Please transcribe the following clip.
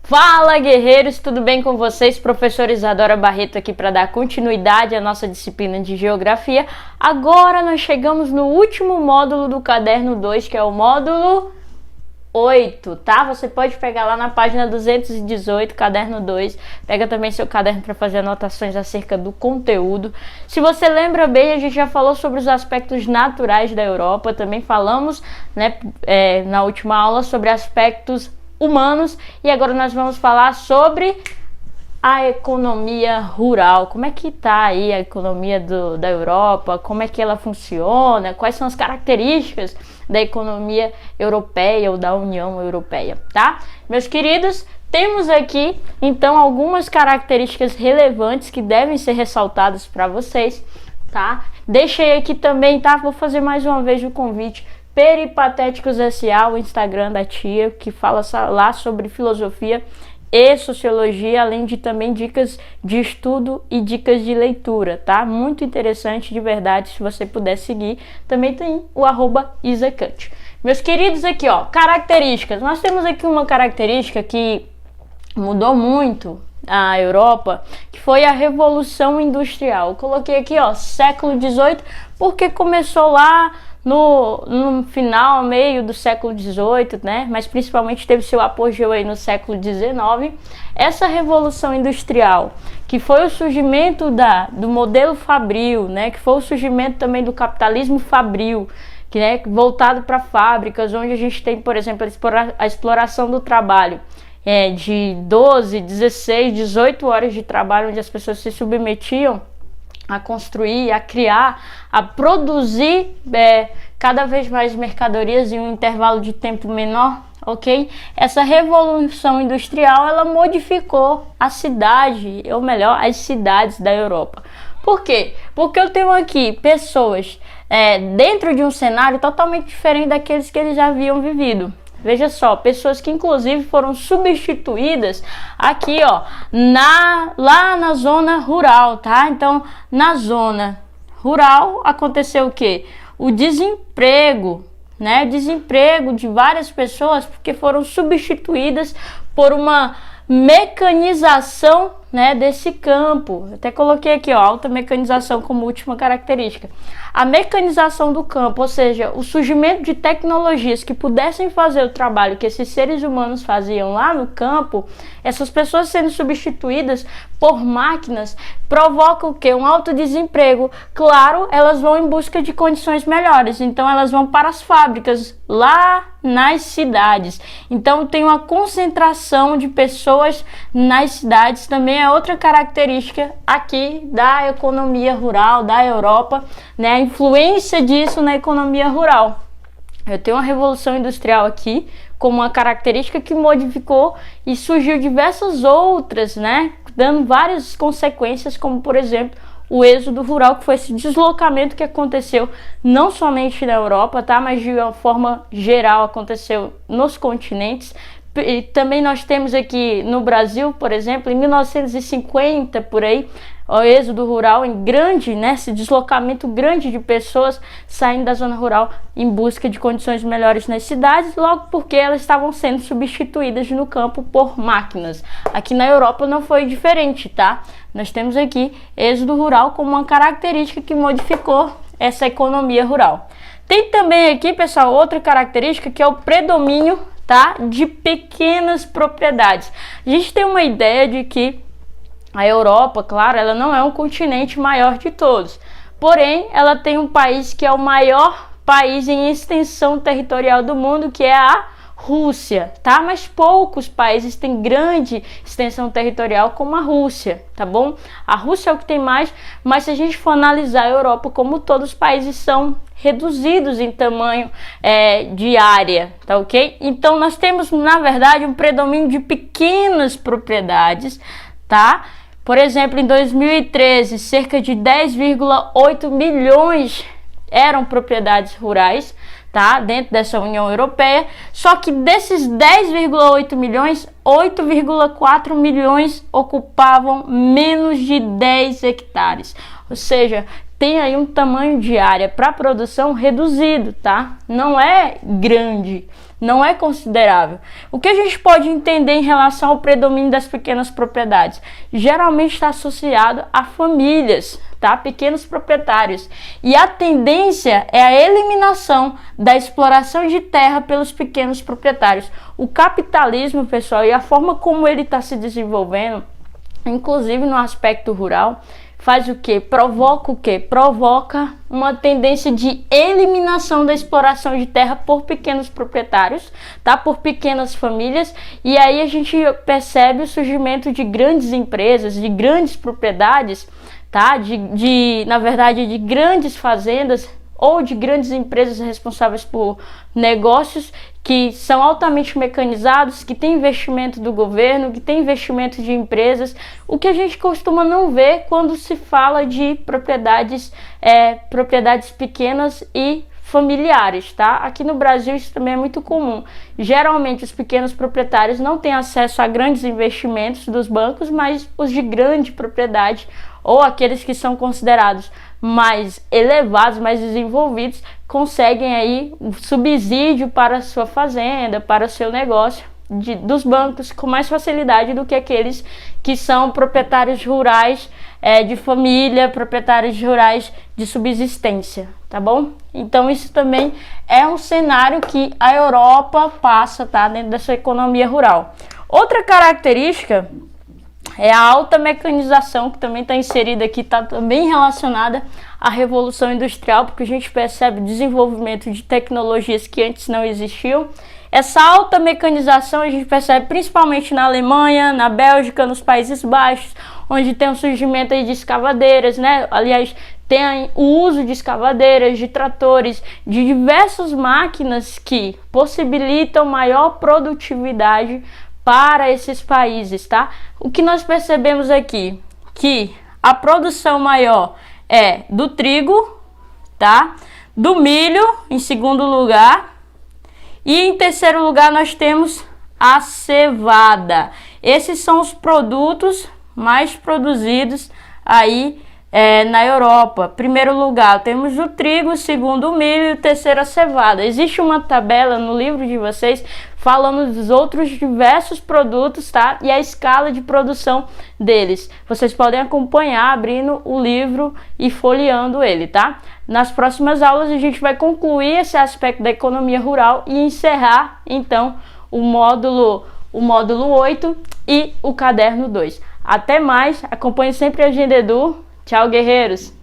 Fala, guerreiros, tudo bem com vocês? Professora Isadora Barreto aqui para dar continuidade à nossa disciplina de Geografia. Agora nós chegamos no último módulo do caderno 2, que é o módulo 8, tá? Você pode pegar lá na página 218, caderno 2. Pega também seu caderno para fazer anotações acerca do conteúdo. Se você lembra bem, a gente já falou sobre os aspectos naturais da Europa. Também falamos, né, na última aula sobre aspectos humanos, e agora nós vamos falar sobre a economia rural. Como é que tá aí a economia da Europa, como é que ela funciona, quais são as características da economia europeia ou da União Europeia, tá? Meus queridos, temos aqui então algumas características relevantes que devem ser ressaltadas para vocês, tá? Deixei aqui também, tá? Vou fazer mais uma vez o convite. Peripatéticos S.A., o Instagram da tia, que fala lá sobre filosofia e sociologia, além de também dicas de estudo e dicas de leitura, tá? Muito interessante, de verdade, se você puder seguir. Também tem o @isacut. Meus queridos, aqui, ó, características. Nós temos aqui uma característica que mudou muito a Europa, que foi a Revolução Industrial. Eu coloquei aqui, ó, século XVIII, porque começou lá no final, meio do século XVIII, né? Mas principalmente teve seu apogeu aí no século XIX. Essa Revolução Industrial, que foi o surgimento do modelo fabril, né? Que foi o surgimento também do capitalismo fabril, que é voltado para fábricas, onde a gente tem, por exemplo, a exploração do trabalho. De 12, 16, 18 horas de trabalho, onde as pessoas se submetiam a construir, a criar, a produzir cada vez mais mercadorias em um intervalo de tempo menor, ok? Essa revolução industrial, ela modificou a cidade, ou melhor, as cidades da Europa. Por quê? Porque eu tenho aqui pessoas dentro de um cenário totalmente diferente daqueles que eles já haviam vivido. Veja só, pessoas que inclusive foram substituídas aqui, ó, lá na zona rural, tá? Então, na zona rural aconteceu o quê? O desemprego, né? Desemprego de várias pessoas porque foram substituídas por uma mecanização, né, desse campo. Até coloquei aqui, ó, alta mecanização como última característica. A mecanização do campo, ou seja, o surgimento de tecnologias que pudessem fazer o trabalho que esses seres humanos faziam lá no campo, essas pessoas sendo substituídas por máquinas, provoca o quê? Um alto desemprego. Claro, elas vão em busca de condições melhores, então elas vão para as fábricas lá nas cidades. Então tem uma concentração de pessoas nas cidades, também é outra característica aqui da economia rural da Europa, né? A influência disso na economia rural. Eu tenho uma revolução industrial aqui como uma característica que modificou e surgiu diversas outras, né? Dando várias consequências, como por exemplo o êxodo rural, que foi esse deslocamento que aconteceu não somente na Europa, tá? Mas de uma forma geral aconteceu nos continentes. E também nós temos aqui no Brasil, por exemplo, em 1950, por aí, o êxodo rural em grande, né, esse deslocamento grande de pessoas saindo da zona rural em busca de condições melhores nas cidades, logo porque elas estavam sendo substituídas no campo por máquinas. Aqui na Europa não foi diferente, tá? Nós temos aqui êxodo rural como uma característica que modificou essa economia rural. Tem também aqui, pessoal, outra característica que é o predomínio, tá, de pequenas propriedades. A gente tem uma ideia de que a Europa, claro, ela não é um continente maior de todos, porém ela tem um país que é o maior país em extensão territorial do mundo, que é a Rússia, tá? Mas poucos países têm grande extensão territorial como a Rússia, tá bom? A Rússia é o que tem mais, mas se a gente for analisar a Europa como todos os países são reduzidos em tamanho de área, tá ok? Então nós temos, na verdade, um predomínio de pequenas propriedades, tá? Por exemplo, em 2013, cerca de 10,8 milhões eram propriedades rurais, tá? Dentro dessa União Europeia. Só que desses 10,8 milhões, 8,4 milhões ocupavam menos de 10 hectares. Ou seja, tem aí um tamanho de área para produção reduzido, tá? Não é grande, não é considerável. O que a gente pode entender em relação ao predomínio das pequenas propriedades? Geralmente está associado a famílias, tá? Pequenos proprietários. E a tendência é a eliminação da exploração de terra pelos pequenos proprietários. O capitalismo, pessoal, e a forma como ele está se desenvolvendo, inclusive no aspecto rural, faz o quê? Provoca o quê? Provoca uma tendência de eliminação da exploração de terra por pequenos proprietários, tá? Por pequenas famílias, e aí a gente percebe o surgimento de grandes empresas, de grandes propriedades, tá? Na verdade, de grandes fazendas ou de grandes empresas responsáveis por negócios que são altamente mecanizados, que tem investimento do governo, que tem investimento de empresas, o que a gente costuma não ver quando se fala de propriedades pequenas e familiares, tá? Aqui no Brasil isso também é muito comum. Geralmente os pequenos proprietários não têm acesso a grandes investimentos dos bancos, mas os de grande propriedade ou aqueles que são considerados mais elevados, mais desenvolvidos, conseguem aí um subsídio para a sua fazenda, para o seu negócio dos bancos com mais facilidade do que aqueles que são proprietários rurais de família, proprietários rurais de subsistência, tá bom? Então isso também é um cenário que a Europa passa, tá? Dentro dessa economia rural. Outra característica é a alta mecanização, que também está inserida aqui, está também relacionada à Revolução Industrial, porque a gente percebe o desenvolvimento de tecnologias que antes não existiam. Essa alta mecanização a gente percebe principalmente na Alemanha, na Bélgica, nos Países Baixos, onde tem um surgimento aí de escavadeiras, né? Aliás, tem o uso de escavadeiras, de tratores, de diversas máquinas que possibilitam maior produtividade para esses países, tá? O que nós percebemos aqui, que a produção maior é do trigo, tá? Do milho, em segundo lugar, e em terceiro lugar nós temos a cevada. Esses são os produtos mais produzidos aí na Europa. Primeiro lugar temos o trigo, segundo o milho e o terceiro a cevada. Existe uma tabela no livro de vocês falando dos outros diversos produtos, tá? E a escala de produção deles. Vocês podem acompanhar abrindo o livro e folheando ele, tá? Nas próximas aulas a gente vai concluir esse aspecto da economia rural e encerrar, então, o módulo 8 e o caderno 2. Até mais, acompanhe sempre a Agenda Edu. Tchau, guerreiros!